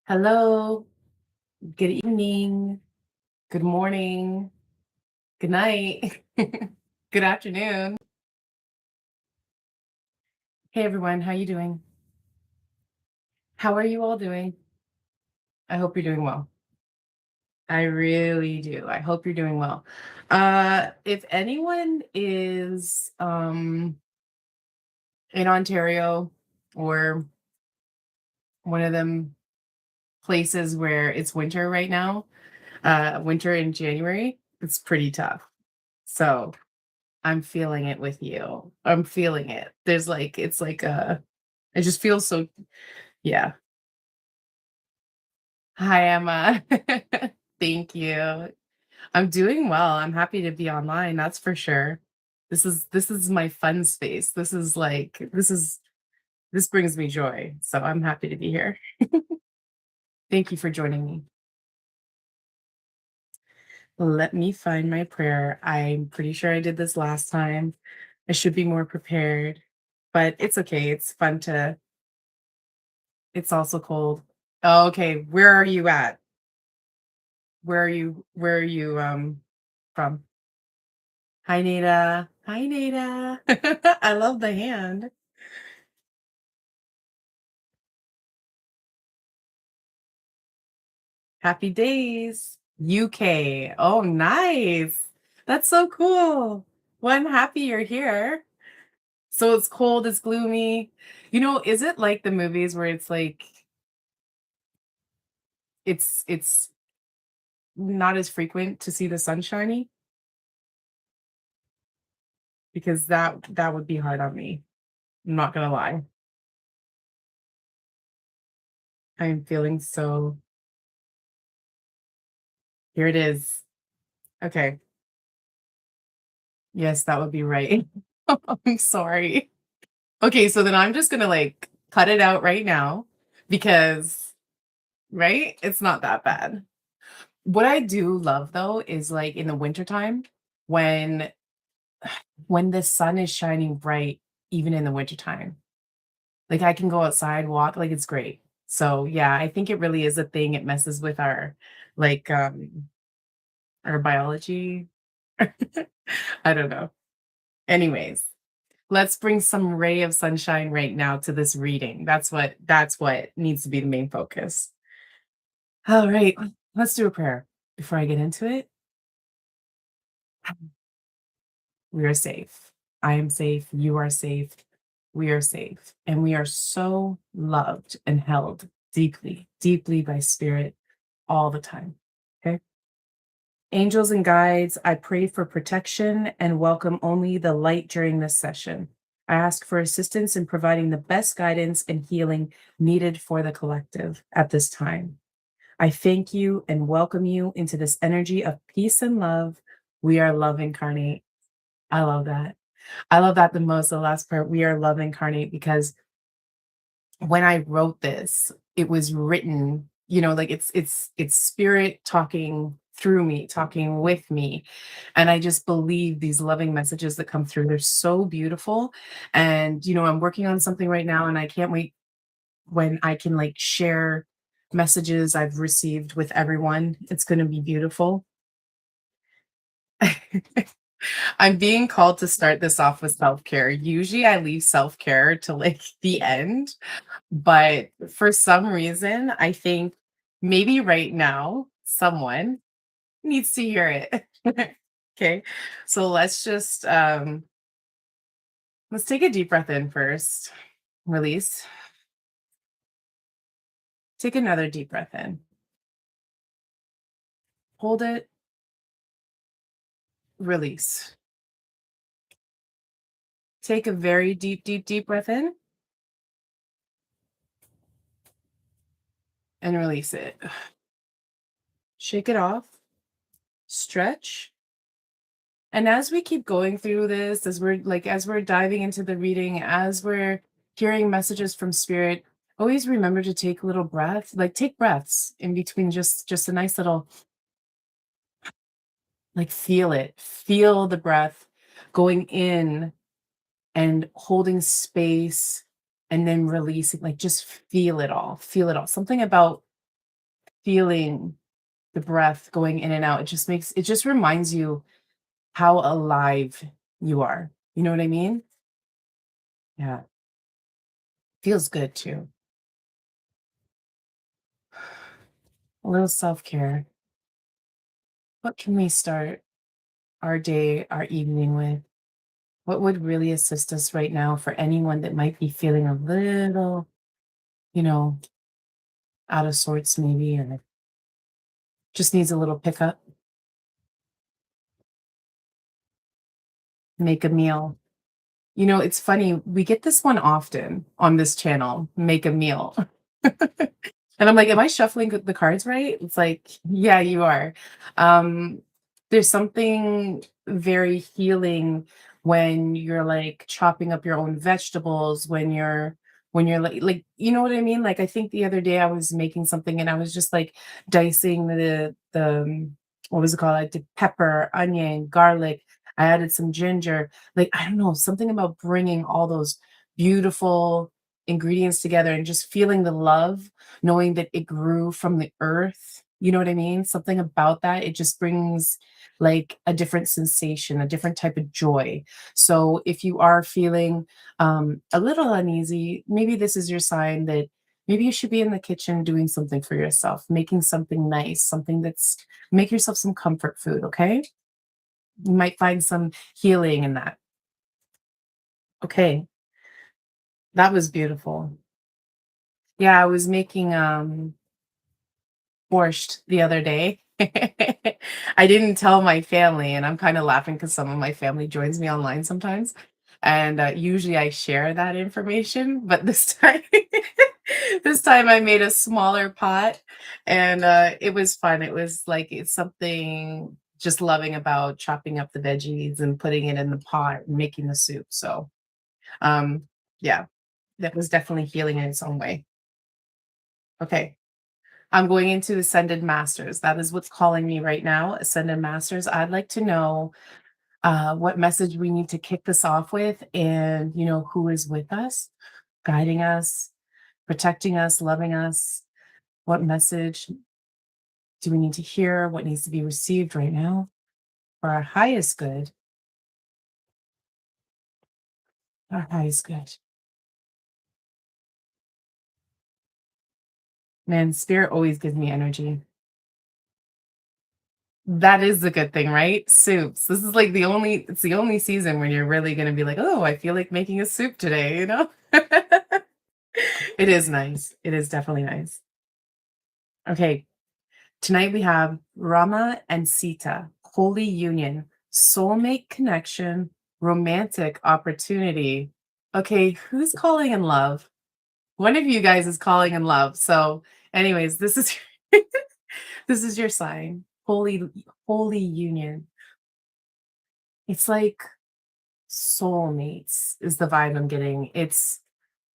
Hello, good evening, good morning, good night, good afternoon. Hey everyone, how you doing? How are you all doing? I hope you're doing well. I really do. I hope you're doing well. If anyone is in Ontario or one of them places where it's winter right now, winter in January, it's pretty tough. So I'm feeling it with you. I'm feeling it. There's like it's like a I just feel so yeah. Hi, Emma. Thank you. I'm doing well. I'm happy to be online, that's for sure. This is my fun space. This brings me joy. So I'm happy to be here. Thank you for joining me. Let me find my prayer. I'm pretty sure I did this last time. I should be more prepared, but it's okay. It's also cold. Oh, okay. Where are you at? Where are you from? Hi, Nada. Hi, Nada. I love the hand. Happy days. UK. Oh, nice. That's so cool. Well, I'm happy you're here. So it's cold, it's gloomy. Is it like the movies where it's like it's not as frequent to see the sun shiny? Because that would be hard on me. I'm not gonna lie. I am feeling so here it is. Okay. Yes, that would be right. I'm sorry. Okay, so then I'm just gonna like cut it out right now because, right? It's not that bad. What I do love though is like in the wintertime when when the sun is shining bright, even in the wintertime. Like I can go outside, walk, like it's great. So yeah, I think it really is a thing. It messes with like our biology. I don't know. Anyways, let's bring some ray of sunshine right now to this reading. That's what needs to be the main focus. All right, let's do a prayer. Before I get into it, we are safe. I am safe. You are safe. We are safe. And we are so loved and held deeply, deeply by spirit all the time. Okay. Angels and guides, I pray for protection and welcome only the light during this session. I ask for assistance in providing the best guidance and healing needed for the collective at this time. I thank you and welcome you into this energy of peace and love. We are love incarnate. I love that. I love that the most, the last part. We are love incarnate because when I wrote this, it was written, like it's spirit talking through me, talking with me. And I just believe these loving messages that come through. They're so beautiful. And I'm working on something right now and I can't wait when I can like share messages I've received with everyone. It's going to be beautiful. I'm being called to start this off with self-care. Usually I leave self-care to like the end, but for some reason, I think maybe right now someone needs to hear it. Okay. So let's take a deep breath in first. Release. Take another deep breath in. Hold it, release. Take a very deep, deep, deep breath in and release it. Shake it off, stretch. And as we keep going through this, as we're diving into the reading, as we're hearing messages from spirit, always remember to take little breaths, like take breaths in between, just a nice little, like feel it. Feel the breath going in and holding space and then releasing, like just feel it all. Feel it all. Something about feeling the breath going in and out, it just reminds you how alive you are. You know what I mean? Yeah. Feels good too. A little self-care. What can we start our day, our evening with? What would really assist us right now for anyone that might be feeling a little, you know, out of sorts maybe, or just needs a little pickup? Make a meal. You know, it's funny, we get this one often on this channel, make a meal. And I'm like, "Am I shuffling the cards right?" It's like, "Yeah, you are." Um, there's something very healing when you're, like, chopping up your own vegetables, when you're, like, you know what I mean? Like, I think the other day I was making something and I was just, like, dicing what was it called? I did pepper, onion, garlic, I added some ginger. Like, I don't know, something about bringing all those beautiful ingredients together and just feeling the love, knowing that it grew from the earth. You know what I mean? Something about that, it just brings like a different sensation, a different type of joy. So if you are feeling a little uneasy, maybe this is your sign that maybe you should be in the kitchen doing something for yourself, making something nice, something that's make yourself some comfort food, okay? You might find some healing in that. Okay, that was beautiful. Yeah, I was making borscht the other day. I didn't tell my family, and I'm kind of laughing because some of my family joins me online sometimes. And usually I share that information, but this time, this time I made a smaller pot, and it was fun. It was like it's something just loving about chopping up the veggies and putting it in the pot and making the soup. So, um, yeah, that was definitely healing in its own way. Okay. I'm going into Ascended Masters. That is what's calling me right now, Ascended Masters. I'd like to know what message we need to kick this off with and, you know, who is with us, guiding us, protecting us, loving us. What message do we need to hear? What needs to be received right now for our highest good. Man, spirit always gives me energy. That is the good thing, right? Soups. This is like it's the only season when you're really gonna be like, "Oh, I feel like making a soup today," you know? It is nice. It is definitely nice. Okay, tonight we have Rama and Sita, holy union, soulmate connection, romantic opportunity. Okay, who's calling in love? One of you guys is calling in love. So, anyways, this is this is your sign. Holy union. It's like soulmates is the vibe I'm getting. It's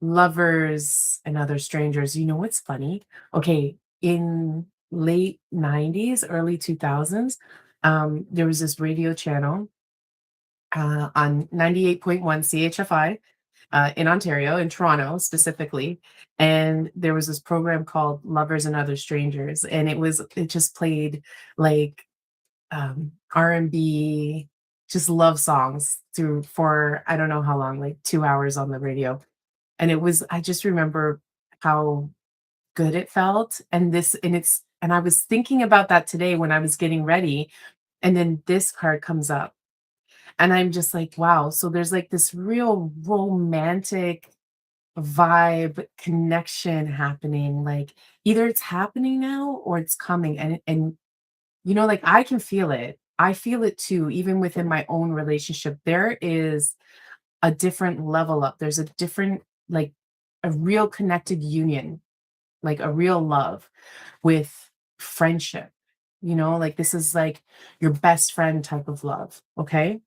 lovers and other strangers. You know what's funny? Okay, in late 90s, early 2000s, there was this radio channel on 98.1 CHFI in Ontario, in Toronto specifically. And there was this program called Lovers and Other Strangers. And it just played like R&B, just love songs through for I don't know how long, like 2 hours on the radio. And I just remember how good it felt, and I was thinking about that today when I was getting ready, and then this card comes up, and I'm just like, "Wow." So there's, like, this real romantic vibe connection happening, like, either it's happening now or it's coming, you know, like, I can feel it. I feel it too, even within my own relationship. There is a different level up. There's a different, like, a real connected union, like a real love with friendship. You know, like this is like your best friend type of love. Okay.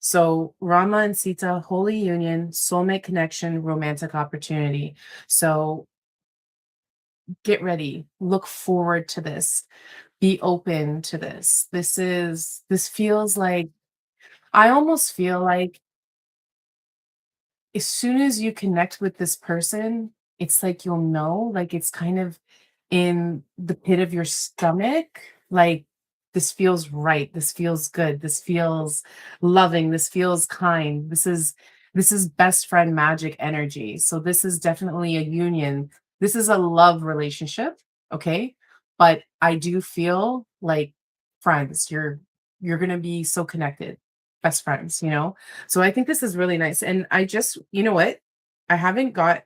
So Rama and Sita, holy union, soulmate connection, romantic opportunity. So get ready, look forward to this, be open to this. This feels like, I almost feel like as soon as you connect with this person, it's like you'll know, like it's kind of in the pit of your stomach, like, this feels right, this feels good, this feels loving, this feels kind. This is best friend magic energy. So this is definitely a union. This is a love relationship, okay? But I do feel like friends. You're going to be so connected. Best friends, you know? So I think this is really nice. And I just, you know what? I haven't got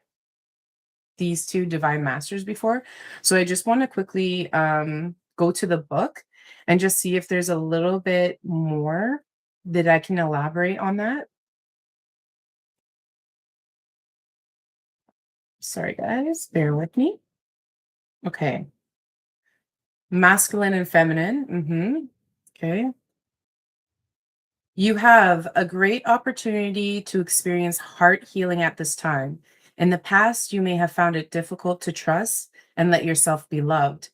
these 2 divine masters before. So I just want to quickly go to the book and just see if there's a little bit more that I can elaborate on that. Sorry, guys, bear with me. Okay. Masculine and feminine. Okay. You have a great opportunity to experience heart healing at this time. In the past, you may have found it difficult to trust and let yourself be loved.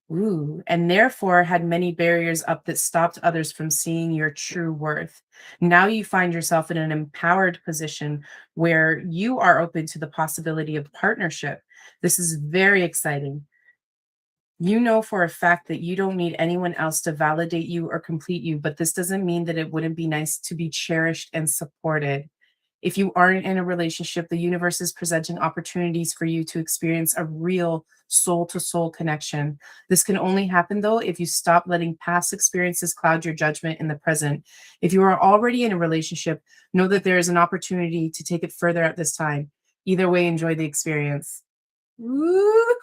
Ooh, and therefore had many barriers up that stopped others from seeing your true worth. Now you find yourself in an empowered position where you are open to the possibility of partnership. This is very exciting. You know for a fact that you don't need anyone else to validate you or complete you, but this doesn't mean that it wouldn't be nice to be cherished and supported. If you aren't in a relationship, the universe is presenting opportunities for you to experience a real soul to soul connection. This can only happen though if you stop letting past experiences cloud your judgment in the present. If you are already in a relationship, know that there is an opportunity to take it further at this time. Either way, enjoy the experience. Woo!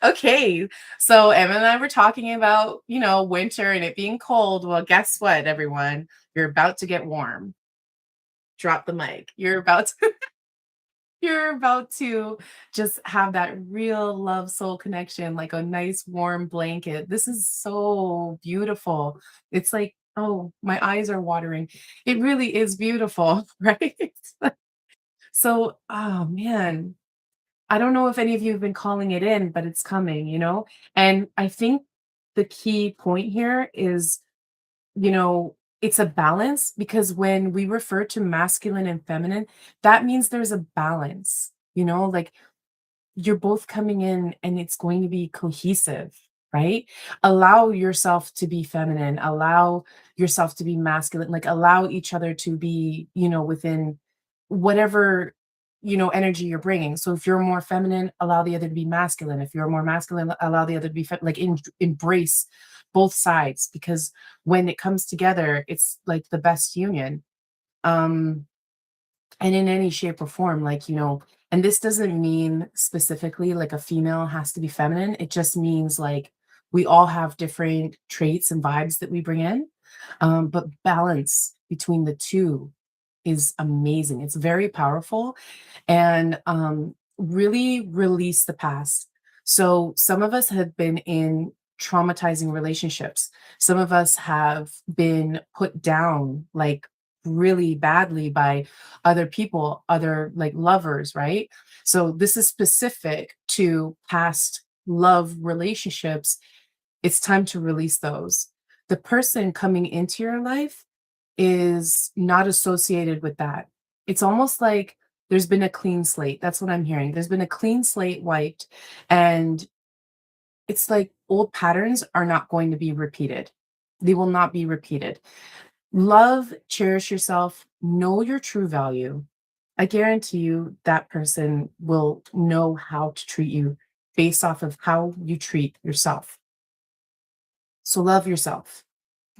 Okay. So Emma and I were talking about, winter and it being cold. Well, guess what, everyone? You're about to get warm. Drop the mic. You're about to just have that real love soul connection, like a nice warm blanket. This is so beautiful. It's like, oh, my eyes are watering. It really is beautiful, right? So, oh man, I don't know if any of you have been calling it in, but it's coming, you know? And I think the key point here is, it's a balance because when we refer to masculine and feminine, that means there's a balance, like you're both coming in and it's going to be cohesive, right? Allow yourself to be feminine, allow yourself to be masculine, like allow each other to be, within whatever, energy you're bringing. So if you're more feminine, allow the other to be masculine. If you're more masculine, allow the other to be like embrace both sides because when it comes together, it's like the best union. Um, and in any shape or form, like, and this doesn't mean specifically like a female has to be feminine. It just means like we all have different traits and vibes that we bring in. But balance between the two is amazing. It's very powerful and really release the past. So some of us have been in traumatizing relationships. Some of us have been put down like really badly by other people, other like lovers, right? So this is specific to past love relationships. It's time to release those. The person coming into your life is not associated with that. It's almost like there's been a clean slate. That's what I'm hearing. There's been a clean slate wiped, and it's like old patterns are not going to be repeated. They will not be repeated. Love, cherish yourself, know your true value. I guarantee you that person will know how to treat you based off of how you treat yourself. So love yourself.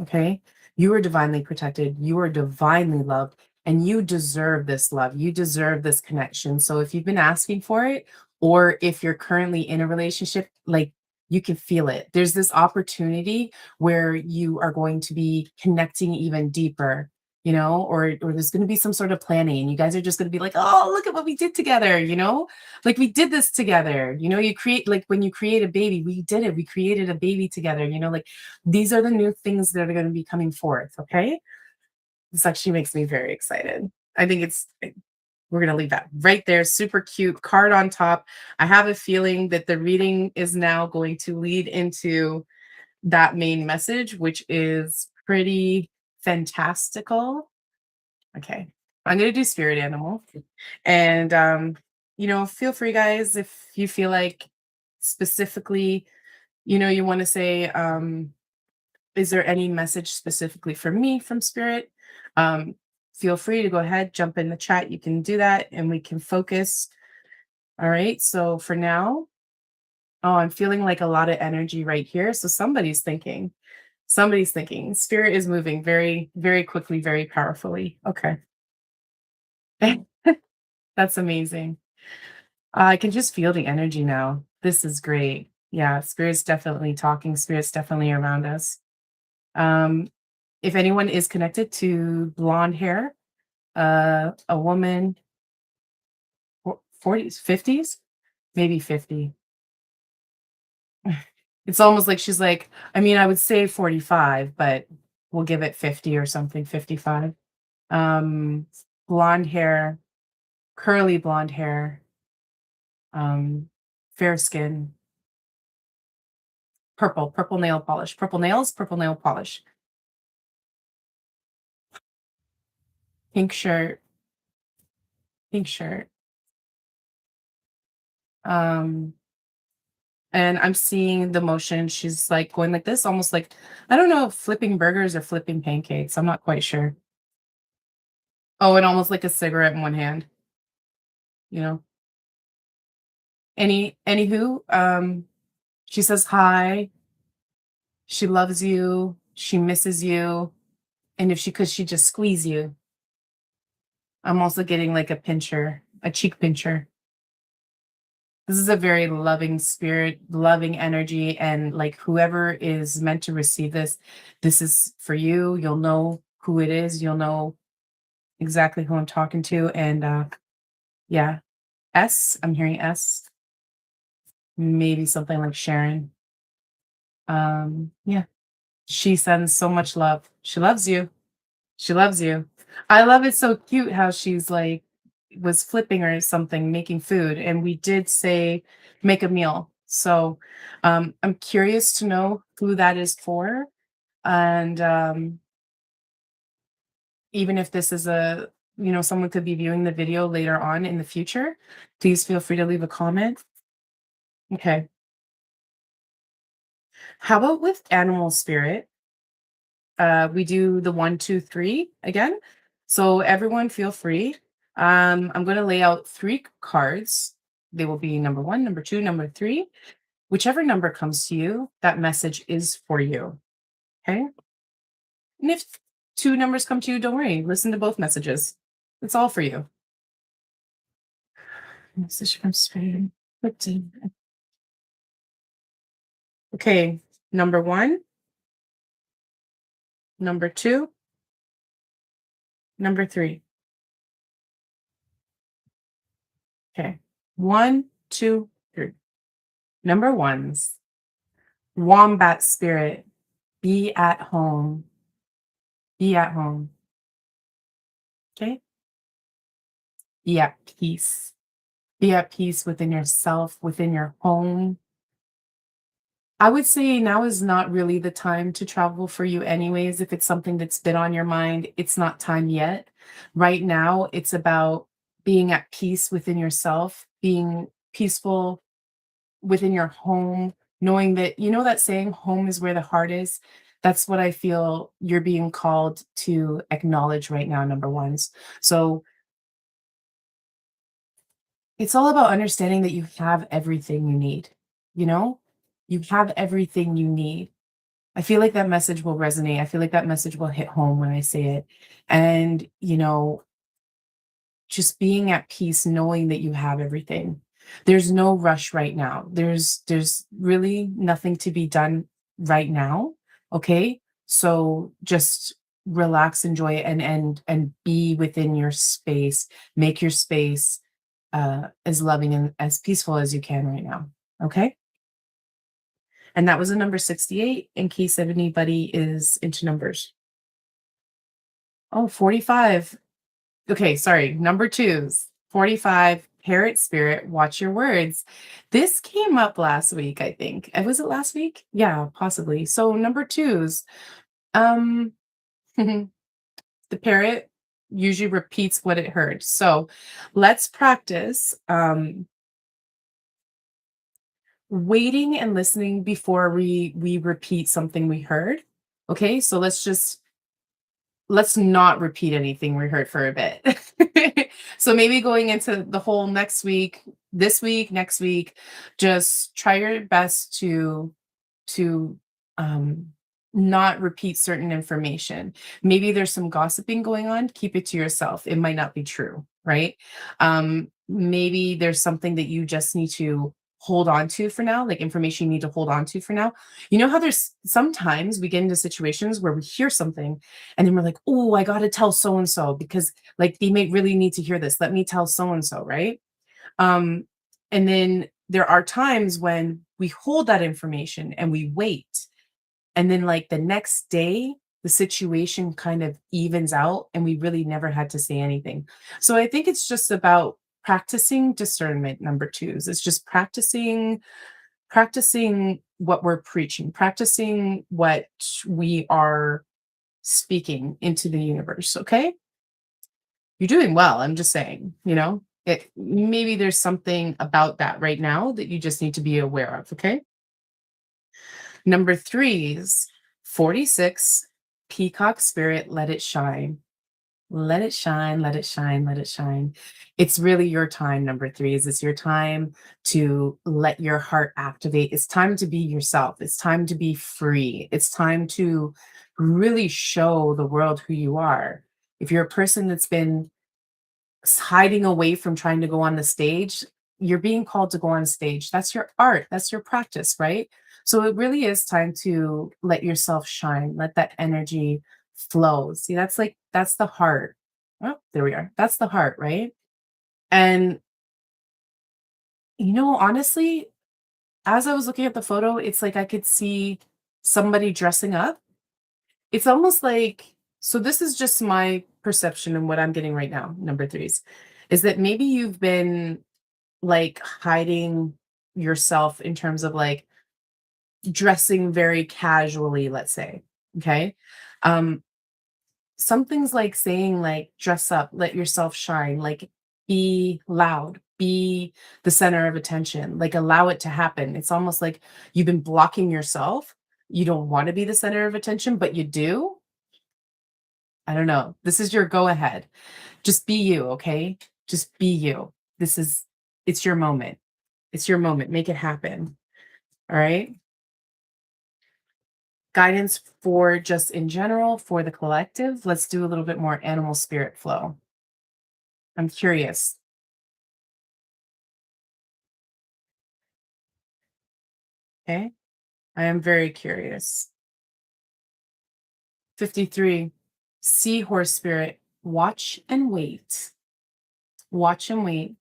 Okay. You are divinely protected. You are divinely loved. And you deserve this love. You deserve this connection. So if you've been asking for it, or if you're currently in a relationship, like you can feel it. There's this opportunity where you are going to be connecting even deeper, or there's going to be some sort of planning, and you guys are just going to be like, oh, look at what we did together, like we did this together. You create, like when you create a baby, we did it. We created a baby together, like these are the new things that are going to be coming forth. Okay. This actually makes me very excited. I think we're going to leave that right there. Super cute card on top. I have a feeling that the reading is now going to lead into that main message, which is pretty fantastical. Okay. I'm going to do spirit animal. And, feel free, guys, if you feel like specifically, you want to say, is there any message specifically for me from spirit? Um, Feel free to go ahead, jump in the chat. You can do that and we can focus. All right. So for now, oh, I'm feeling like a lot of energy right here. So somebody's thinking. Spirit is moving very, very quickly, very powerfully. Okay. That's amazing. I can just feel the energy now. This is great. Yeah, spirit's definitely talking. Spirit's definitely around us. Um, if anyone is connected to blonde hair, a woman, 40s, 50s, maybe 50. It's almost like she's like, I mean, I would say 45, but we'll give it 50 or something, 55. Um, Blonde hair, curly blonde hair, um, fair skin, purple nail polish, purple nails, purple nail polish, pink shirt, pink shirt. Um, and I'm seeing the motion. She's like going like this, almost like, I don't know, if flipping burgers or flipping pancakes. I'm not quite sure. Oh, and almost like a cigarette in one hand, you know. Anywho, she says hi, she loves you, she misses you, and if she could, she'd just squeeze you. I'm also getting like a pincher, a cheek pincher. This is a very loving spirit, loving energy, and like whoever is meant to receive this, this is for you. You'll know who it is. You'll know exactly who I'm talking to. And yeah, S. I'm hearing S. Maybe something like Sharon. Yeah, she sends so much love. She loves you. She loves you. I love it so cute how she's like was flipping or something, making food, and we did say make a meal. So I'm curious to know who that is for. And even if this is someone could be viewing the video later on in the future, please feel free to leave a comment. Okay. How about with animal spirit? We do the one, two, three again. So everyone feel free. I'm going to lay out three cards. They will be number one, number two, number three. Whichever number comes to you, that message is for you. Okay. And if two numbers come to you, don't worry. Listen to both messages. It's all for you. Message from spirit. Okay. Number one, number two, number three. Okay. One, two, three. Number ones. Wombat spirit, be at home. Be at home. Okay? Be at peace. Be at peace within yourself, within your home. I would say now is not really the time to travel for you, anyways. If it's something that's been on your mind, it's not time yet. Right now, it's about being at peace within yourself, being peaceful within your home, knowing that, that saying, home is where the heart is. That's what I feel you're being called to acknowledge right now, number ones. So it's all about understanding that you have everything you need. You know, you have everything you need. I feel like that message will resonate. I feel like that message will hit home when I say it. And, just being at peace knowing that you have everything. There's no rush right now. There's really nothing to be done right now. Okay? So just relax, enjoy it, and be within your space. Make your space as loving and as peaceful as you can right now. Okay? And that was a number 68 in case anybody is into numbers. Oh, 45. Okay, sorry. Number twos, 45, parrot spirit, watch your words. This came up last week, I think. Was it last week? Yeah, possibly. So number twos, um, the parrot usually repeats what it heard. So let's practice. waiting and listening before we repeat something we heard. Okay, so let's not repeat anything we heard for a bit. So maybe going into the whole next week, this week, next week, just try your best to um not repeat certain information. Maybe there's some gossiping going on, keep it to yourself. It might not be true, right? Maybe there's something that you just need to hold on to for now, like information you need to hold on to for now. You know how there's sometimes we get into situations where we hear something and then we're like, "Oh, I got to tell so and so because like they may really need to hear this. Let me tell so and so," right? Um, and then there are times when we hold that information and we wait. And then, like the next day, the situation kind of evens out and we really never had to say anything. So I think it's just about practicing discernment, number twos. It's just practicing what we're preaching, practicing what we are speaking into the universe. Okay. You're doing well. I'm just saying, maybe there's something about that right now that you just need to be aware of. Okay. Number threes, 46, peacock spirit, let it shine. Let it shine, let it shine, let it shine. It's really your time, number threes. It's your time to let your heart activate. It's time to be yourself. It's time to be free. It's time to really show the world who you are. If you're a person that's been hiding away from trying to go on the stage, you're being called to go on stage. That's your art, that's your practice, right? So it really is time to let yourself shine, let that energy flow. See, that's the heart. Oh, there we are. That's the heart, right? And honestly, as I was looking at the photo, it's like I could see somebody dressing up. It's almost like, so this is just my perception and what I'm getting right now, number threes, is that maybe you've been like hiding yourself in terms of like dressing very casually, let's say. Okay. Um, some things like saying like dress up, let yourself shine, like be loud, be the center of attention, like allow it to happen. It's almost like you've been blocking yourself. You don't want to be the center of attention, but you do. I don't know. This is your go ahead. Just be you, okay? Just be you. It's your moment. It's your moment. Make it happen. All right. Guidance for just in general for the collective. Let's do a little bit more animal spirit flow. I'm curious. Okay. I am very curious. 53. Seahorse spirit. Watch and wait. Watch and wait.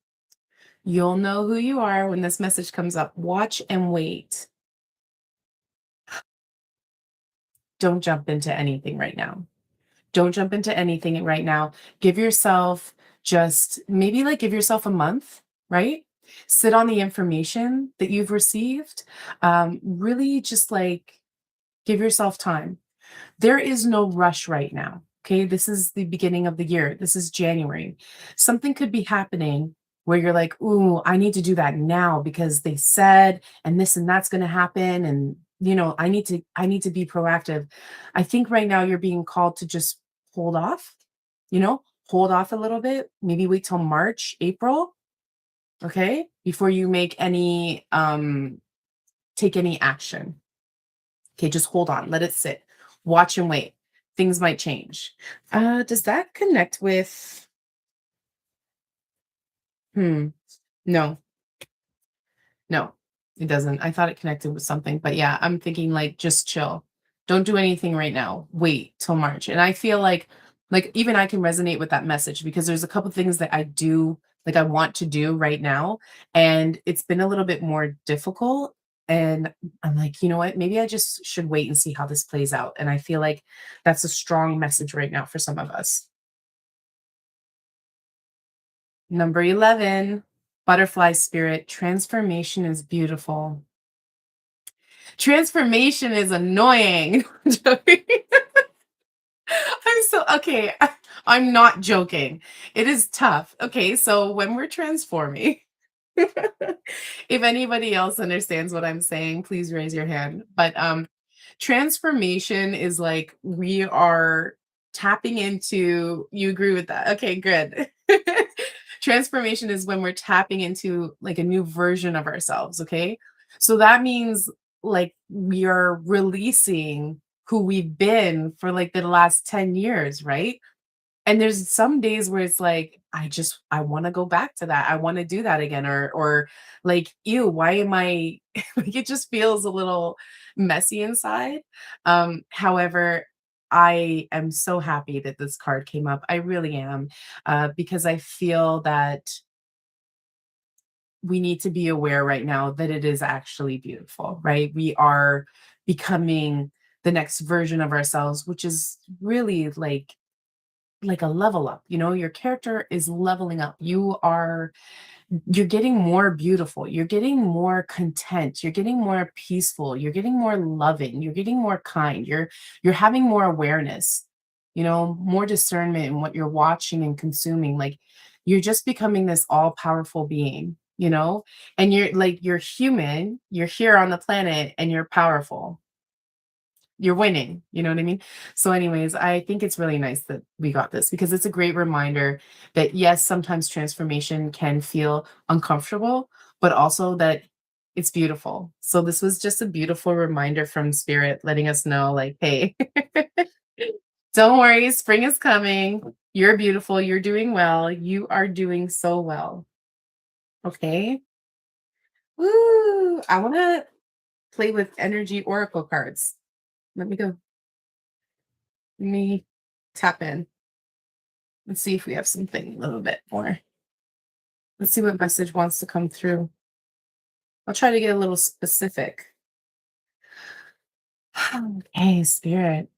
You'll know who you are when this message comes up. Watch and wait. Don't jump into anything right now. Don't jump into anything right now. Give yourself just maybe like give yourself a month, right? Sit on the information that you've received. Really just like give yourself time. There is no rush right now. Okay. This is the beginning of the year. This is January. Something could be happening where you're like, ooh, I need to do that now because they said, and this and that's going to happen. And, I need to be proactive. I think right now you're being called to just hold off, hold off a little bit, maybe wait till March, April. Okay. Before you make take any action. Okay, just hold on, let it sit, watch and wait. Things might change. Does that connect with? Hmm. No, no, it doesn't. I thought it connected with something, but yeah, I'm thinking like just chill. Don't do anything right now. Wait till March. And I feel like even I can resonate with that message because there's a couple things that I do like I want to do right now and it's been a little bit more difficult and I'm like, you know what? Maybe I just should wait and see how this plays out. And I feel like that's a strong message right now for some of us. Number 11, butterfly spirit, transformation is beautiful. Transformation is annoying. I'm joking. I'm so okay. I'm not joking. It is tough. Okay, so when we're transforming, If anybody else understands what I'm saying, please raise your hand. But transformation is like we are tapping into, you agree with that? Okay, good. Transformation is when we're tapping into like a new version of ourselves, okay? So that means like we are releasing who we've been for like the last 10 years, right? And there's some days where it's like, I wanna go back to that. I wanna do that again, or like, "Ew, why am I" like, it just feels a little messy inside. However, I am so happy that this card came up. I really am, because I feel that we need to be aware right now that it is actually beautiful, right? We are becoming the next version of ourselves, which is really like a level up, you know, your character is leveling up. You're getting more beautiful, you're getting more content, you're getting more peaceful, you're getting more loving, you're getting more kind, you're having more awareness, you know, more discernment in what you're watching and consuming. Like you're just becoming this all powerful being, you know, and you're human, you're here on the planet and you're powerful, you're winning, you know what I mean? So anyways, I think it's really nice that we got this because it's a great reminder that yes, sometimes transformation can feel uncomfortable, but also that it's beautiful. So this was just a beautiful reminder from spirit letting us know like, hey, don't worry, spring is coming. You're beautiful, you're doing well. You are doing so well. Okay? Woo! I want to play with energy oracle cards. Let me go. Let me tap in. Let's see if we have something a little bit more. Let's see what message wants to come through. I'll try to get a little specific. Okay, spirit.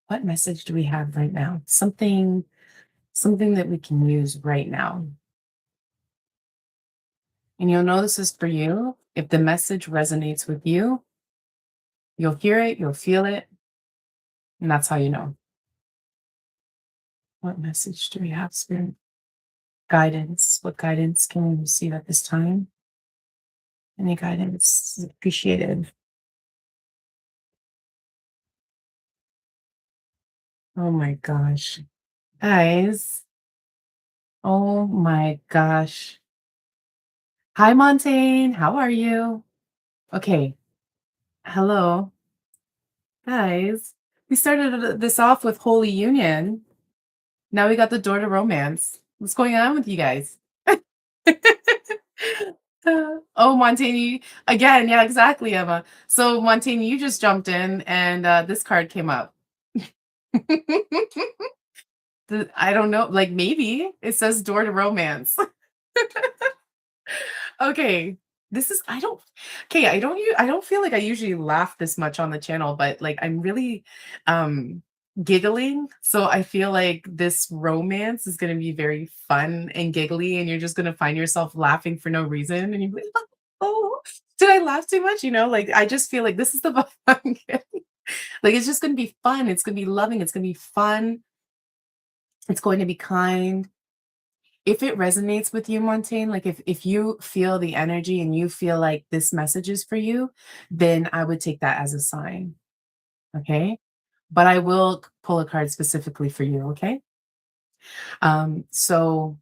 What message do we have right now? Something that we can use right now. And you'll know this is for you. If the message resonates with you, you'll hear it, you'll feel it, and that's how you know. What message do we have, spirit? Guidance. What guidance can we receive at this time? Any guidance is appreciated. Oh my gosh. Guys, oh my gosh. Hi, Montaigne. How are you? Okay. Hello, guys. We started this off with Holy Union. Now we got the door to romance. What's going on with you guys? Oh, Montaigne. Again, yeah, exactly, Emma. So, Montaigne, you just jumped in and this card came up. I don't know. Like maybe it says door to romance. Okay. This is I don't okay, I don't feel like I usually laugh this much on the channel, but like I'm really um giggling. So I feel like this romance is going to be very fun and giggly and you're just going to find yourself laughing for no reason and you're like, "Oh, did I laugh too much?" You know, like I just feel like this is the vibe I'm getting. Like it's just going to be fun. It's going to be loving. It's going to be fun. It's going to be kind. If it resonates with you, Montaigne, like if you feel the energy and you feel like this message is for you, then I would take that as a sign. Okay. But I will pull a card specifically for you. Okay. So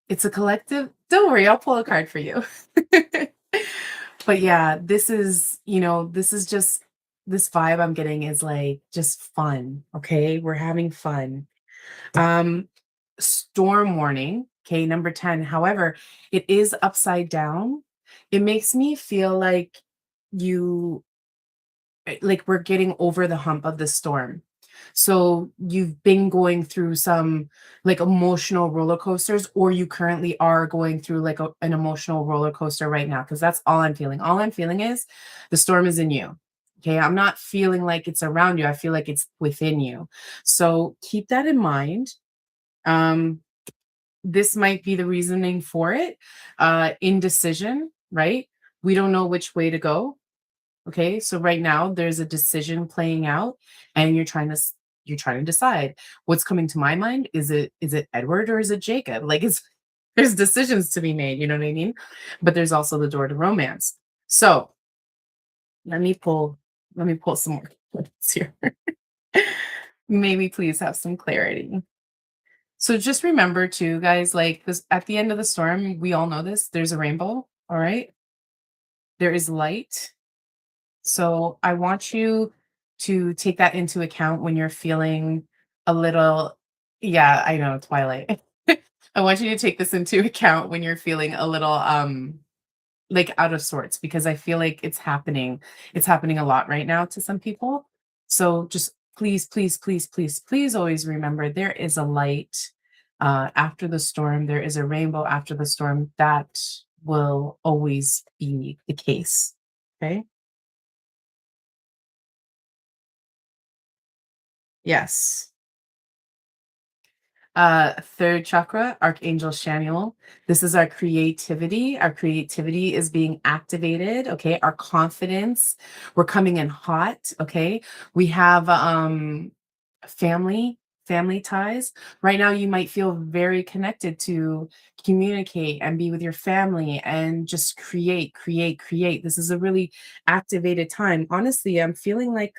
it's a collective. Don't worry, I'll pull a card for you. But yeah, this is, you know, this is just this vibe I'm getting is like just fun. Okay. We're having fun. Um, Storm warning, okay, number 10. However, it is upside down. It makes me feel like you like we're getting over the hump of the storm. So you've been going through some like emotional roller coasters, or you currently are going through like an emotional roller coaster right now, because that's all I'm feeling. All I'm feeling is the storm is in you. Okay. I'm not feeling like it's around you. I feel like it's within you. So keep that in mind. Um, this might be the reasoning for it. Indecision, right? We don't know which way to go. Okay, so right now there's a decision playing out, and you're trying to decide what's coming to my mind. Is it Edward or is it Jacob? Like, it's There's decisions to be made, you know what I mean? But there's also the door to romance. So let me pull, let me pull some more cards here. Maybe please have some clarity. So just remember too, guys, like this at the end of the storm, we all know this. There's a rainbow. All right. There is light. So I want you to take that into account when you're feeling a little, yeah, I know, Twilight. I want you to take this into account when you're feeling a little like out of sorts because I feel like it's happening. It's happening a lot right now to some people. So just please, please, please, please, please always remember there is a light after the storm. There is a rainbow after the storm. That will always be the case. Okay. Yes. Third chakra, Archangel Shamuel. This is our creativity. Our creativity is being activated. Okay. Our confidence. We're coming in hot. Okay. We have family, family ties. Right now, you might feel very connected to communicate and be with your family and just create, create, create. This is a really activated time. Honestly, I'm feeling like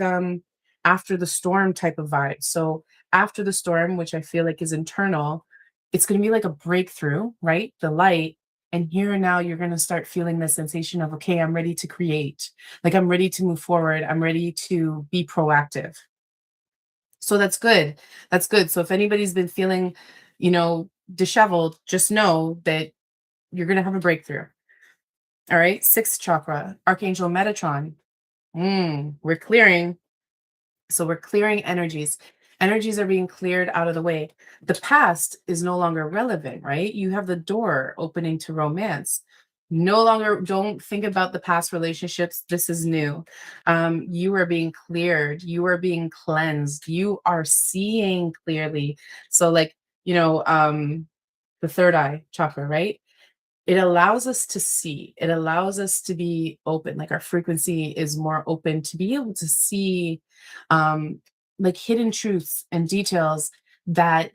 after the storm type of vibe. So after the storm, which I feel like is internal, it's going to be like a breakthrough, right? The light. And here and now, you're going to start feeling the sensation of, okay, I'm ready to create. Like I'm ready to move forward. I'm ready to be proactive. So that's good. That's good. So if anybody's been feeling, disheveled, just know that you're going to have a breakthrough. All right. Sixth chakra, Archangel Metatron. We're clearing. So we're clearing energies. Energies are being cleared out of the way. The past is no longer relevant, right? You have the door opening to romance. No longer, don't think about the past relationships. This is new. You are being cleared. You are being cleansed. You are seeing clearly. So, like, the third eye chakra, right? It allows us to see, it allows us to be open, like our frequency is more open to be able to see um like hidden truths and details that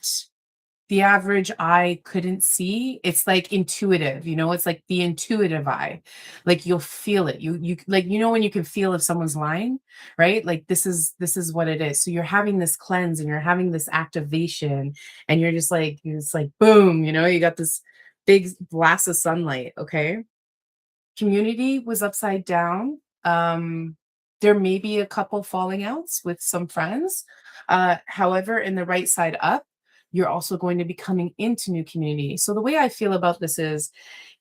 the average eye couldn't see. It's like intuitive, it's like the intuitive eye. Like you'll feel it. You like when you can feel if someone's lying, right? Like this is what it is. So you're having this cleanse and you're having this activation and you're just like it's like boom, you got this big blast of sunlight, okay? Community was upside down. There may be a couple falling outs with some friends. However, in the right side up, you're also going to be coming into new community. So the way I feel about this is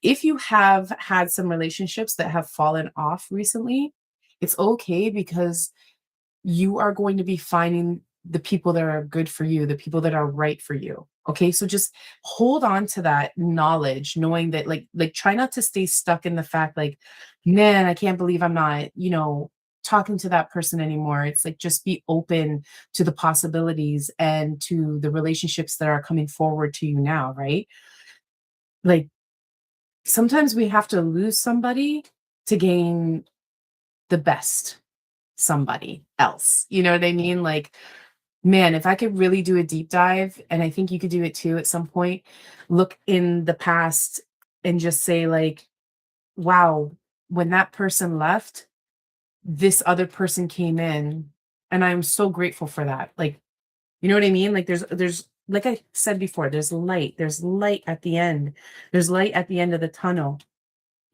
if you have had some relationships that have fallen off recently, it's okay because you are going to be finding the people that are good for you, the people that are right for you. Okay? So just hold on to that knowledge, knowing that like try not to stay stuck in the fact like, man, I can't believe I'm not, talking to that person anymore. It's like just be open to the possibilities and to the relationships that are coming forward to you now, right? Like sometimes we have to lose somebody to gain the best somebody else. You know what I mean? Like man, if I could really do a deep dive, and I think you could do it too at some point, look in the past and just say, like, wow, when that person left, this other person came in. And I'm so grateful for that. Like, you know what I mean? Like like I said before, there's light at the end. There's light at the end of the tunnel.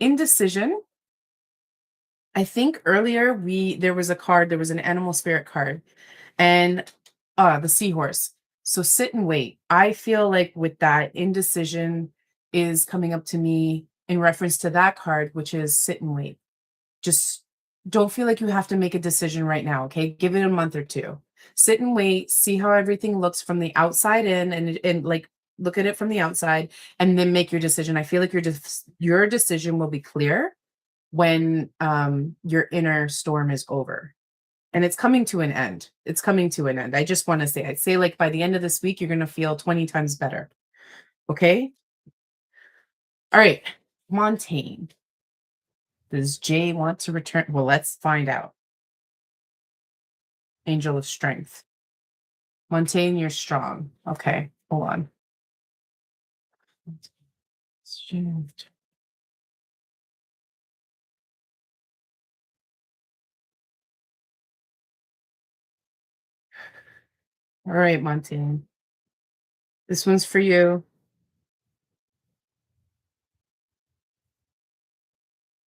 Indecision. I think earlier there was a card, there was an animal spirit card and the seahorse. So sit and wait. I feel like with that indecision is coming up to me in reference to that card, which is sit and wait. Just don't feel like you have to make a decision right now. Okay. Give it a month or two. Sit and wait, see how everything looks from the outside in and like look at it from the outside and then make your decision. I feel like your decision will be clear when your inner storm is over and it's coming to an end. It's coming to an end. I just want to say, I'd say like by the end of this week, you're going to feel 20 times better. Okay. All right. Montaigne. Does Jay want to return? Well, let's find out. Angel of Strength. Montaigne, you're strong. Okay. Hold on. Shift. All right, Montaigne. This one's for you.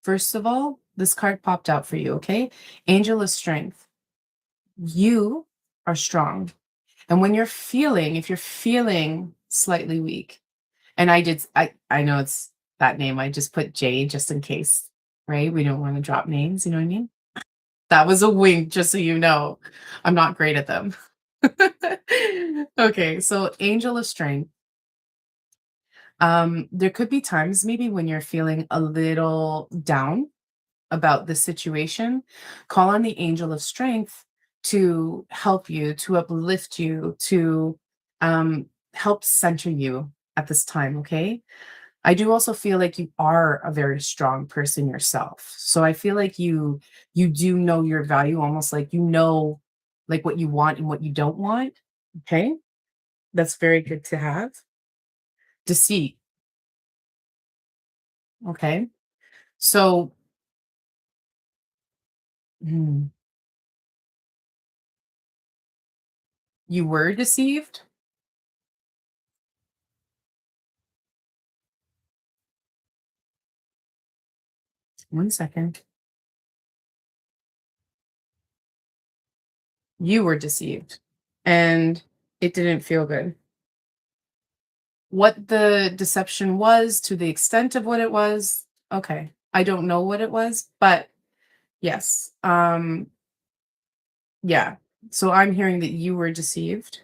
First of all, this card popped out for you, okay? Angel of Strength. You are strong. And when if you're feeling slightly weak, and I know it's that name, I just put J just in case, right? We don't want to drop names, you know what I mean? That was a wink, just so you know. I'm not great at them. Okay, so Angel of Strength. There could be times maybe when you're feeling a little down about the situation. Call on the angel of strength to help you, to uplift you, to help center you at this time, okay? I do also feel like you are a very strong person yourself. So I feel like you do know your value, almost like you know like what you want and what you don't want. Okay? That's very good to have. Deceit, okay? So, hmm, you were deceived? One second. You were deceived, and it didn't feel good. What the deception was, to the extent of what it was, okay. I don't know what it was, but yes. Yeah. So I'm hearing that you were deceived,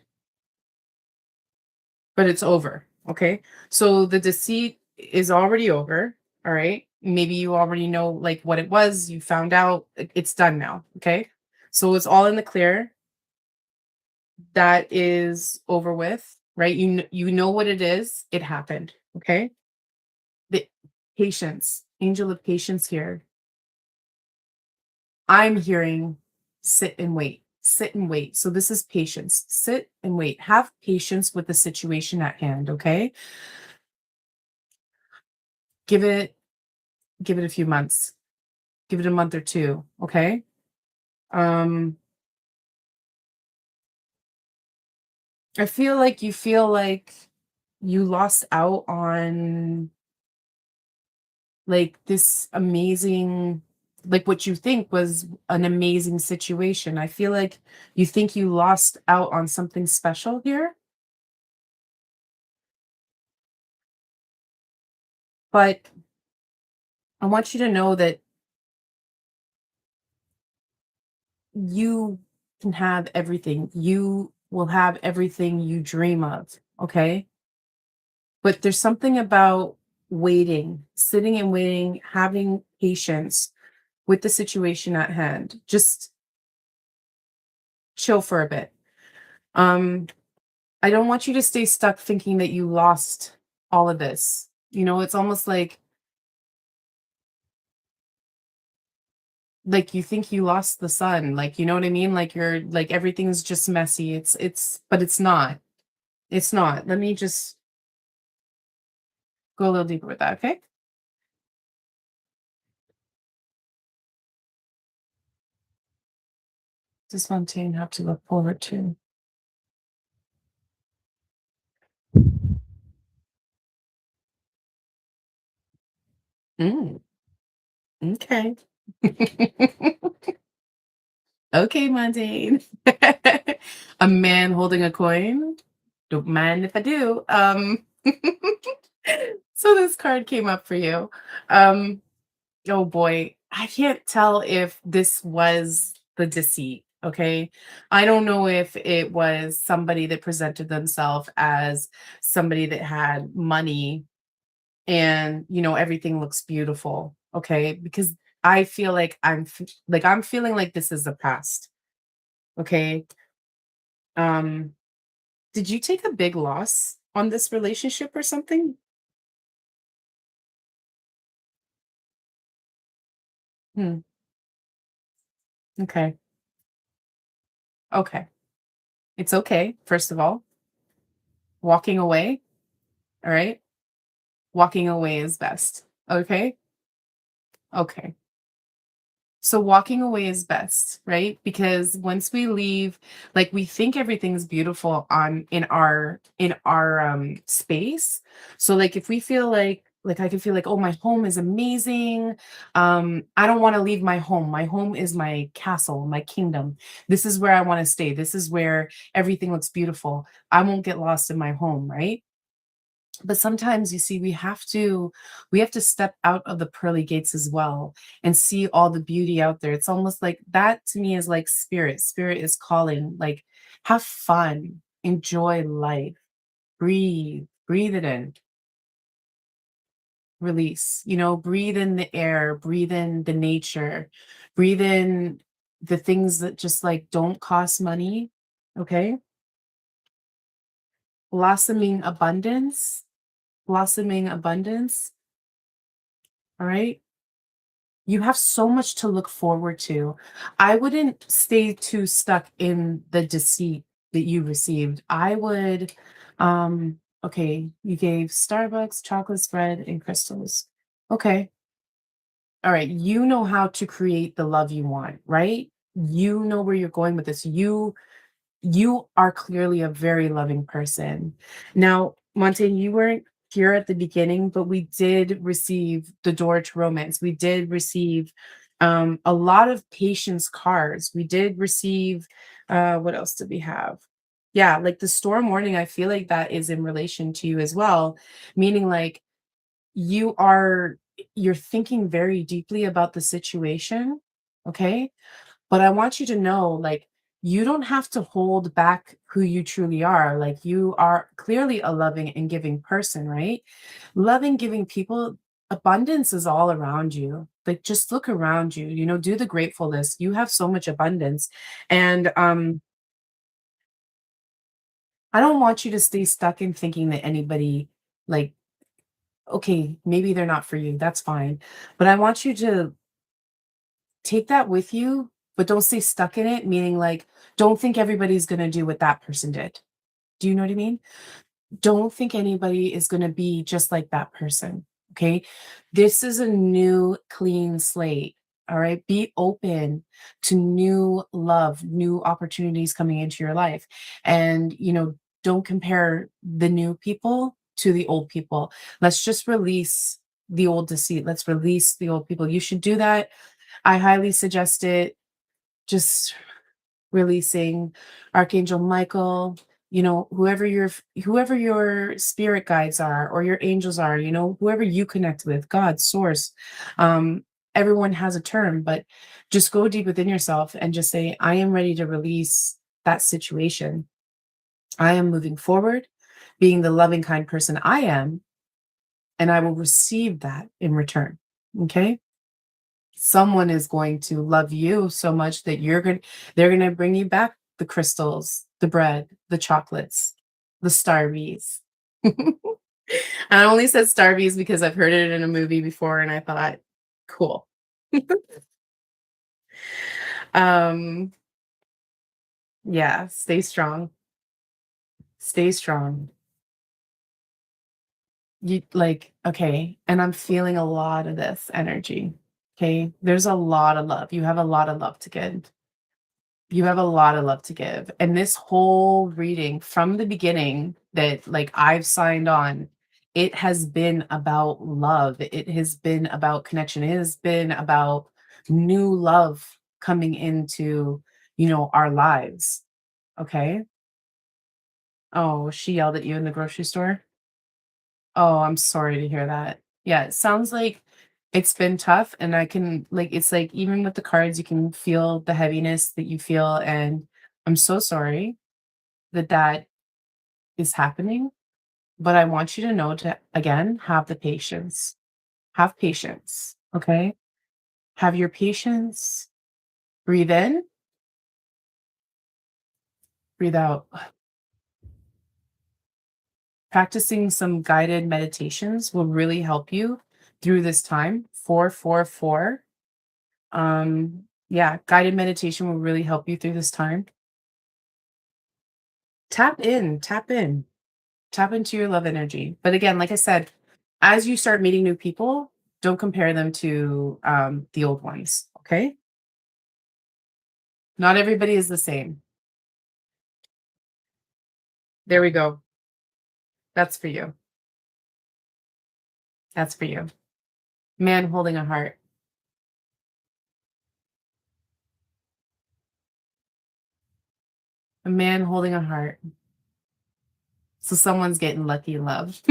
but it's over. Okay. So the deceit is already over. All right. Maybe you already know like what it was. You found out it's done now. Okay. So it's all in the clear. That is over with, right? You know what it is. It happened. Okay. The patience, angel of patience here. I'm hearing sit and wait. Sit and wait. So this is patience. Sit and wait. Have patience with the situation at hand, okay? Give it give it a few months. Give it a month or two, okay? Um I feel like you lost out on like this amazing like what you think was an amazing situation. I feel like you think you lost out on something special here, but I want you to know that you can have everything. You will have everything you dream of, okay? But there's something about waiting, sitting and waiting, having patience with the situation at hand. Just chill for a bit. Um, I don't want you to stay stuck thinking that you lost all of this. You know, it's almost like you think you lost the sun. Like, you know what I mean? Like you're like everything's just messy. It's but it's not. It's not. Let me just go a little deeper with that, okay? Does Fontaine have to look forward to? Mm, okay. Okay, Montaigne. A man holding a coin. Don't mind if I do. So this card came up for you. Um, oh boy, I can't tell if this was the deceit. Okay. I don't know if it was somebody that presented themselves as somebody that had money and everything looks beautiful, okay? Because I feel like I'm feeling like this is the past, okay? um did you take a big loss on this relationship or something? Hmm. Okay. Okay. It's okay, first of all. Walking away, all right? Walking away is best. Okay? Okay. So walking away is best, right? Because once we leave, like we think everything's beautiful on in our space. So like if we feel like I can feel like, oh, my home is amazing. I don't want to leave my home. My home is my castle, my kingdom. This is where I want to stay. This is where everything looks beautiful. I won't get lost in my home, right? But sometimes you see we have to step out of the pearly gates as well and see all the beauty out there. It's almost like that to me is like spirit is calling, like have fun, enjoy life, breathe it in, release, breathe in the air, breathe in the nature, breathe in the things that just like don't cost money. Okay, blossoming abundance, blossoming abundance. All right, you have so much to look forward to. I wouldn't stay too stuck in the deceit that you received. I would, okay, you gave Starbucks, chocolate spread, and crystals. Okay. All right. You know how to create the love you want, right? You know where you're going with this. You are clearly a very loving person. Now, Montaigne, you weren't here at the beginning, but we did receive the door to romance. We did receive a lot of patience cards. We did receive, what else did we have? Yeah, like the storm warning, I feel like that is in relation to you as well, meaning like you are you're thinking very deeply about the situation. Okay, but I want you to know, like, you don't have to hold back who you truly are. Like, you are clearly a loving and giving person, right? Loving, giving people, abundance is all around you. Like, just look around you, do the gratefulness. You have so much abundance. And I don't want you to stay stuck in thinking that anybody, like, okay, maybe they're not for you. That's fine. But I want you to take that with you, but don't stay stuck in it, meaning like, don't think everybody's going to do what that person did. Do you know what I mean? Don't think anybody is going to be just like that person. Okay. This is a new clean slate. All right. Be open to new love, new opportunities coming into your life. And, don't compare the new people to the old people. Let's just release the old deceit. Let's release the old people. You should do that. I highly suggest it. Just releasing Archangel Michael, whoever your spirit guides are or your angels are, whoever you connect with, God, source. Um, Everyone has a term, but just go deep within yourself and just say, I am ready to release that situation. I am moving forward, being the loving, kind person I am, and I will receive that in return. Okay. Someone is going to love you so much that they're going to bring you back the crystals, the bread, the chocolates, the starbies. I only said starbies because I've heard it in a movie before and I thought, cool. um yeah, stay strong. Stay strong. You like, okay, and I'm feeling a lot of this energy. Okay? There's a lot of love. You have a lot of love to give. You have a lot of love to give. And this whole reading from the beginning that like I've signed on, it has been about love. It has been about connection. It has been about new love coming into, our lives. Okay. Oh, she yelled at you in the grocery store. Oh, I'm sorry to hear that. Yeah, it sounds like it's been tough and I can like it's like even with the cards you can feel the heaviness that you feel and I'm so sorry that that is happening, but I want you to know to again have the patience. Have patience, okay? Have your patience. Breathe in, breathe out. Practicing some guided meditations will really help you through this time. 444. Yeah, guided meditation will really help you through this time. Tap in, tap in, tap into your love energy. But again, like I said, As you start meeting new people, don't compare them to the old ones. Okay. Not everybody is the same. There we go. That's for you. That's for you. Man holding a heart. A man holding a heart. So someone's getting lucky in love.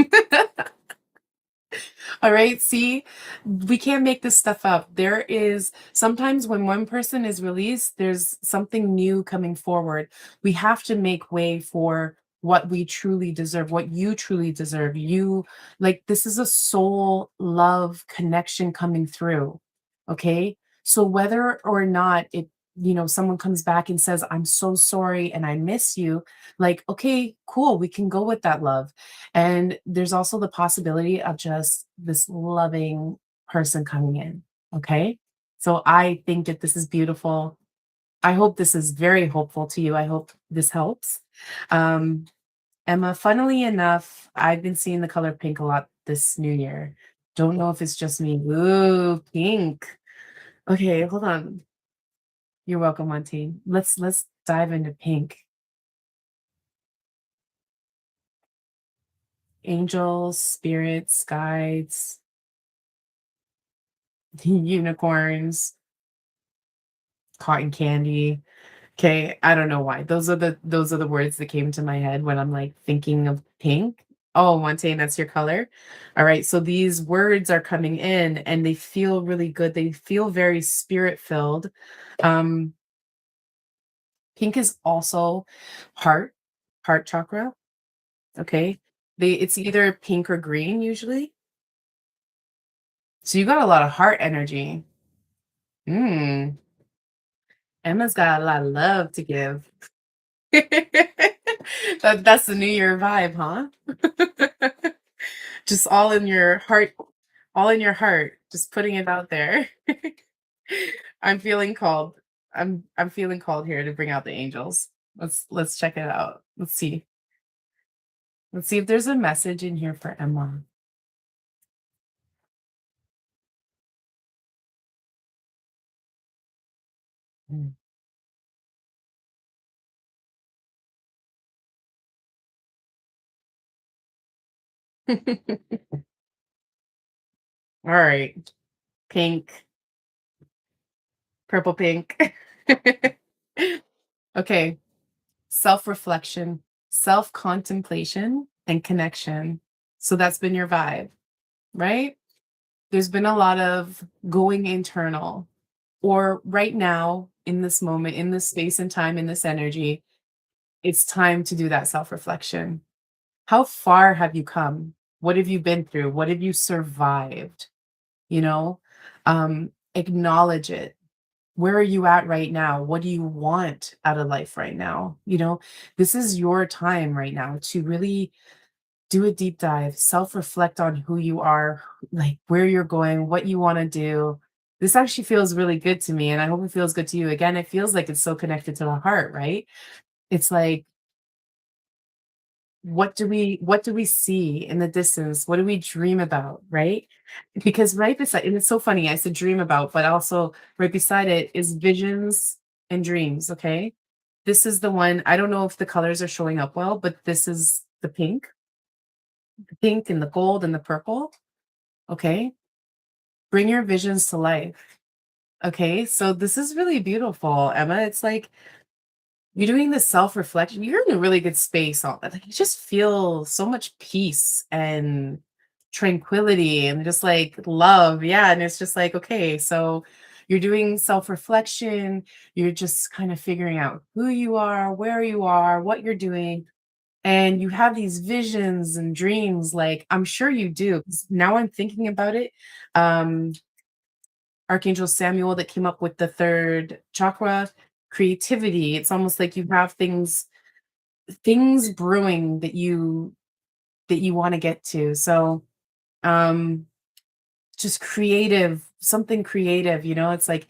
All right. See, we can't make this stuff up. There is sometimes when one person is released, there's something new coming forward. We have to make way for what we truly deserve, what you truly deserve. You like this is a soul love connection coming through. Okay. So whether or not someone comes back and says, I'm so sorry and I miss you, like, okay, cool, we can go with that love. And there's also the possibility of just this loving person coming in. Okay. So I think that this is beautiful. I hope this is very hopeful to you. I hope this helps. Um, Emma, funnily enough, I've been seeing the color pink a lot this new year. Don't know if it's just me. Ooh, pink. Okay, hold on. You're welcome, Auntie. Let's dive into pink. Angels, spirits, guides, unicorns, cotton candy. Okay, I don't know why. Those are the words that came to my head when I'm like thinking of pink. Oh, Montaigne, that's your color. All right, so these words are coming in and they feel really good. They feel very spirit filled. Um, Pink is also heart, heart chakra. Okay, it's either pink or green usually. So you got a lot of heart energy. Mm, Emma's got a lot of love to give. That's the New Year vibe, huh? Just all in your heart, just putting it out there. I'm feeling called. I'm feeling called here to bring out the angels. Let's check it out. Let's see. Let's see if there's a message in here for Emma. Mm. All right. Pink, purple pink. Okay. Self-reflection, self-contemplation, and connection. So that's been your vibe, right? There's been a lot of going internal, or right now, in this moment, in this space and time, in this energy, it's time to do that self-reflection. How far have you come? What have you been through? What have you survived? You know, acknowledge it. Where are you at right now? What do you want out of life right now? This is your time right now to really do a deep dive, self reflect on who you are, like where you're going, what you want to do. This actually feels really good to me, and I hope it feels good to you. Again, it feels like it's so connected to the heart, right? It's like, what do we see in the distance? What do we dream about, right? Because right beside, and it's so funny, I said dream about, but also right beside it is visions and dreams. Okay. This is the one, I don't know if the colors are showing up well, but this is the pink and the gold and the purple. Okay. Bring your visions to life. Okay. So this is really beautiful, Emma. It's like you're doing this self-reflection. You're in a really good space. All that. Like, you just feel so much peace and tranquility and just like love. Yeah. And it's just like, okay, so you're doing self-reflection. You're just kind of figuring out who you are, where you are, what you're doing. And you have these visions and dreams. Like, I'm sure you do. 'Cause now I'm thinking about it. Um, Archangel Samuel that came up with the third chakra, creativity. It's almost like you have things brewing that you want to get to. So um just creative, something creative, it's like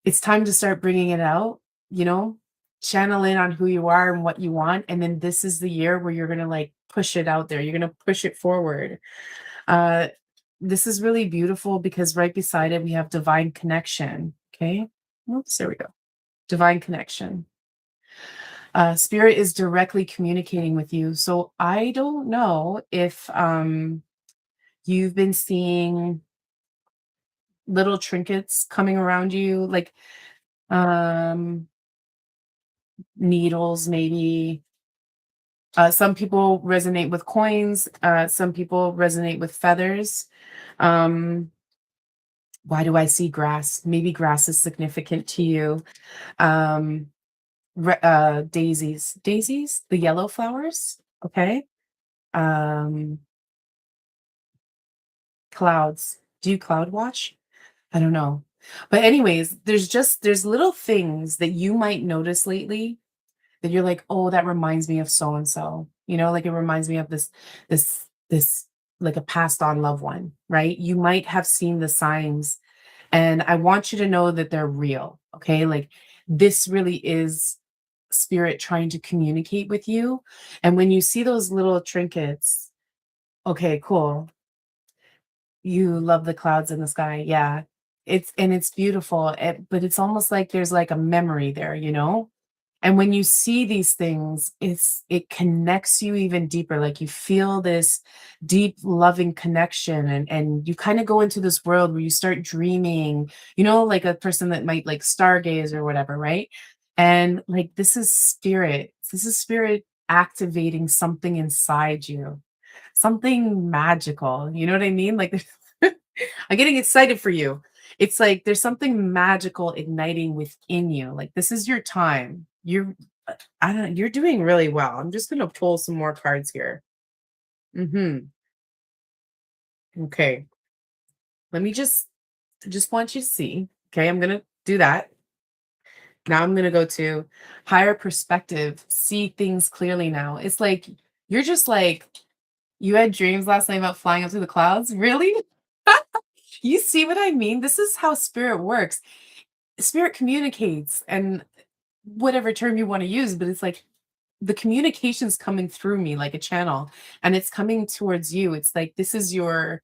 it's time to start bringing it out, you know, channel in on who you are and what you want. And then this is the year where you're going to like push it out there. You're going to push it forward. Uh, this is really beautiful because right beside it, we have divine connection. Okay. Oops, there we go. Divine connection. Spirit is directly communicating with you. So I don't know if you've been seeing little trinkets coming around you, like um, needles, maybe. Some people resonate with coins. Some people resonate with feathers. Um, why do I see grass? Maybe grass is significant to you. Um, daisies, the yellow flowers. Okay. Um, clouds. Do you cloud watch? I don't know. But anyways, there's little things that you might notice lately that you're like, "Oh, that reminds me of so and so." Like it reminds me of this like a passed on loved one, right? You might have seen the signs, and I want you to know that they're real, okay? Like this really is spirit trying to communicate with you. And when you see those little trinkets, okay, cool. You love the clouds in the sky. Yeah. It's beautiful. But it's almost like there's like a memory there. And when you see these things, it connects you even deeper. Like you feel this deep loving connection and you kind of go into this world where you start dreaming, like a person that might like stargaze or whatever, right? And like this is spirit. This is spirit activating something inside you, something magical. You know what I mean? Like I'm getting excited for you. It's like there's something magical igniting within you. Like this is your time. I don't you're doing really well. I'm just gonna pull some more cards here. Hmm. Okay. Let me just want you to see. Okay, I'm gonna do that. Now I'm gonna go to higher perspective, see things clearly now. It's like you're just like you had dreams last night about flying up to the clouds. Really? You see what I mean? This is how spirit works. Spirit communicates, and whatever term you want to use, but it's like the communication's coming through me like a channel, and it's coming towards you. It's like this is your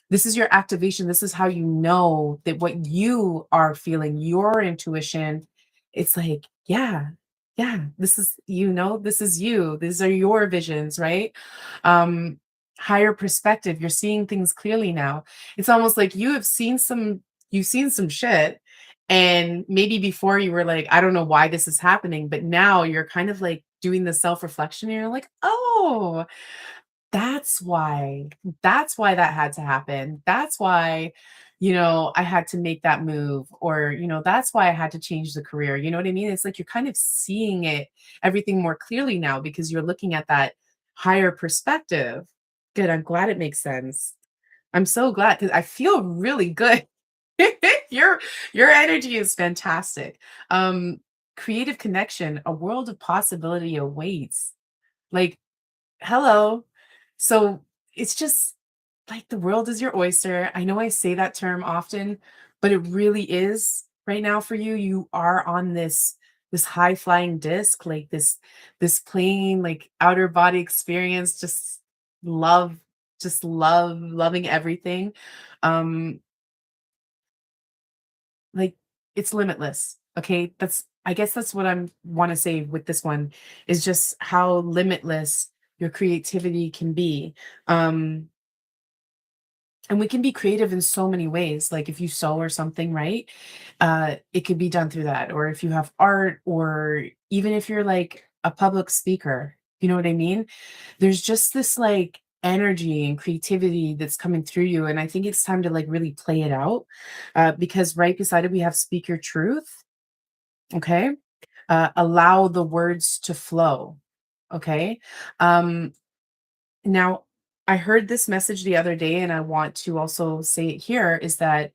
activation. This is how you know that what you are feeling, your intuition. It's like, yeah, yeah, this is you. These are your visions, right? Um, higher perspective. You're seeing things clearly now. It's almost like you've seen some shit. And maybe before you were like, I don't know why this is happening, but now you're kind of like doing the self reflection. And you're like, oh, that's why. That's why that had to happen. That's why, I had to make that move or, that's why I had to change the career. You know what I mean? It's like you're kind of seeing everything more clearly now because you're looking at that higher perspective. Good. I'm glad it makes sense. I'm so glad because I feel really good. your your energy is fantastic. Um Creative connection, a world of possibility awaits. Like hello. So it's just like the world is your oyster. I know I say that term often, but it really is right now for you. You are on this high flying disc, like this plane, like outer body experience, love, loving everything. Um, like it's limitless. Okay. I guess that's what I'm want to say with this one is just how limitless your creativity can be. Um, and we can be creative in so many ways. Like if you sew or something, right? It could be done through that. Or if you have art, or even if you're like a public speaker, you know what I mean? There's just this like energy and creativity that's coming through you. And I think it's time to like really play it out. Because right beside it, we have speak your truth. Okay. Allow the words to flow. Okay. Um, Now, I heard this message the other day, and I want to also say it here is that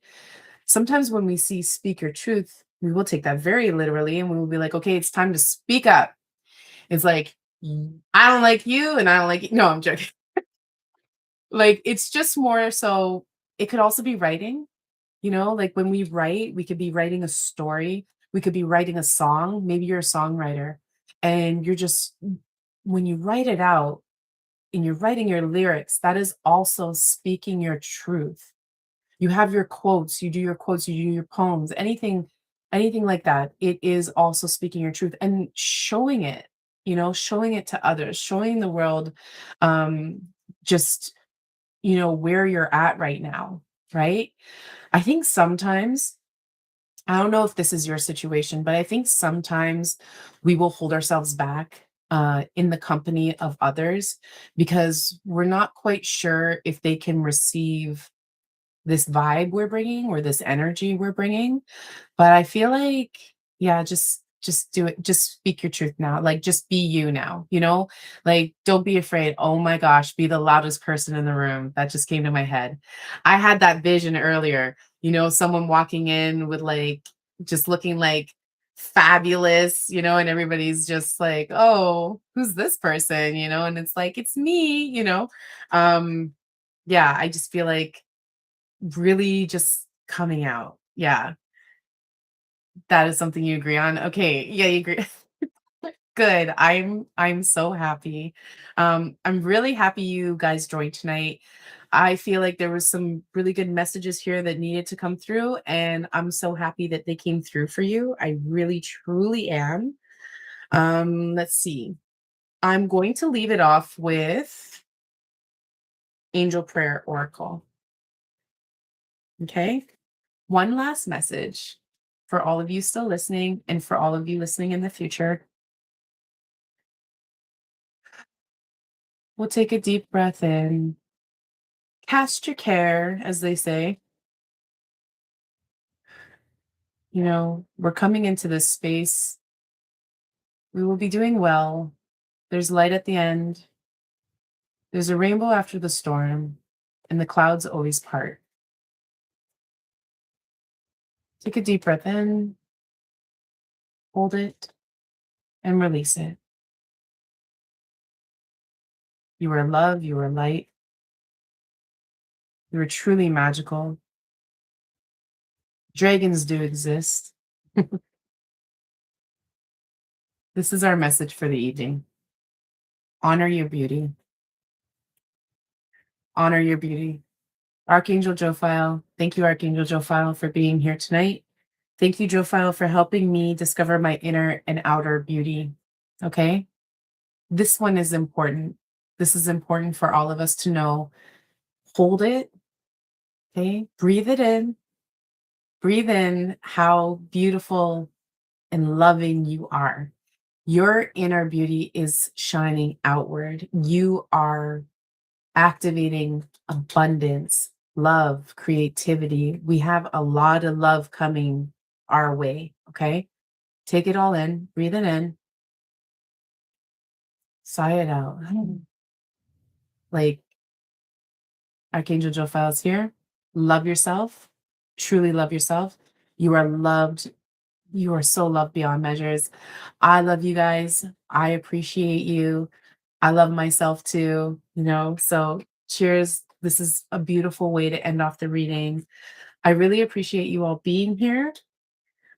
sometimes when we see speak your truth, we will take that very literally and we will be like, okay, it's time to speak up. It's like, I don't like you and I don't like you. No, I'm joking. Like, it's just more so, it could also be writing, like when we write, we could be writing a story, we could be writing a song. Maybe you're a songwriter and you're just, when you write it out, and you're writing your lyrics, that is also speaking your truth. You have your quotes, you do your quotes, you do your poems, anything like that. It is also speaking your truth and showing it, showing it to others, showing the world um just where you're at right now, right? I think sometimes, I don't know if this is your situation, but I think sometimes we will hold ourselves back in the company of others because we're not quite sure if they can receive this vibe we're bringing or this energy we're bringing. But I feel like, yeah, just do it. Just speak your truth now. Like, just be you now, Like, don't be afraid. Oh my gosh, be the loudest person in the room. That just came to my head. I had that vision earlier, someone walking in with like just looking like fabulous, and everybody's just like, "Oh, who's this person?" And it's like, "It's me." Um yeah, I just feel like really just coming out. Yeah. That is something you agree on? Okay, yeah, you agree. Good. I'm so happy. I'm really happy you guys joined tonight. I feel like there was some really good messages here that needed to come through, and I'm so happy that they came through for you. I really truly am. Let's see. I'm going to leave it off with Angel Prayer Oracle. Okay? One last message for all of you still listening and for all of you listening in the future. We'll take a deep breath in. Cast your care, as they say. We're coming into this space. We will be doing well. There's light at the end. There's a rainbow after the storm, and the clouds always part. Take a deep breath in, hold it, and release it. You are love, you are light, you are truly magical. Dragons do exist. This is our message for the evening. Honor your beauty. Honor your beauty. Archangel Jophiel, thank you, Archangel Jophiel, for being here tonight. Thank you, Jophiel, for helping me discover my inner and outer beauty. Okay? This one is important. This is important for all of us to know. Hold it. Okay? Breathe it in. Breathe in how beautiful and loving you are. Your inner beauty is shining outward. You are activating abundance, love, creativity. We have a lot of love coming our way. Okay. Take it all in, breathe it in, sigh it out. Like Archangel Jophiel is here. Love yourself, truly love yourself. You are loved. You are so loved beyond measures. I love you guys. I appreciate you. I love myself too, So cheers. This is a beautiful way to end off the reading. I really appreciate you all being here.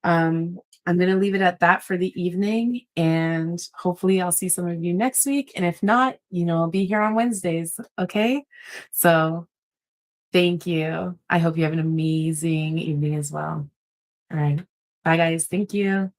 I'm going to leave it at that for the evening, and hopefully I'll see some of you next week. And if not, I'll be here on Wednesdays. Okay. So thank you. I hope you have an amazing evening as well. All right. Bye, guys. Thank you.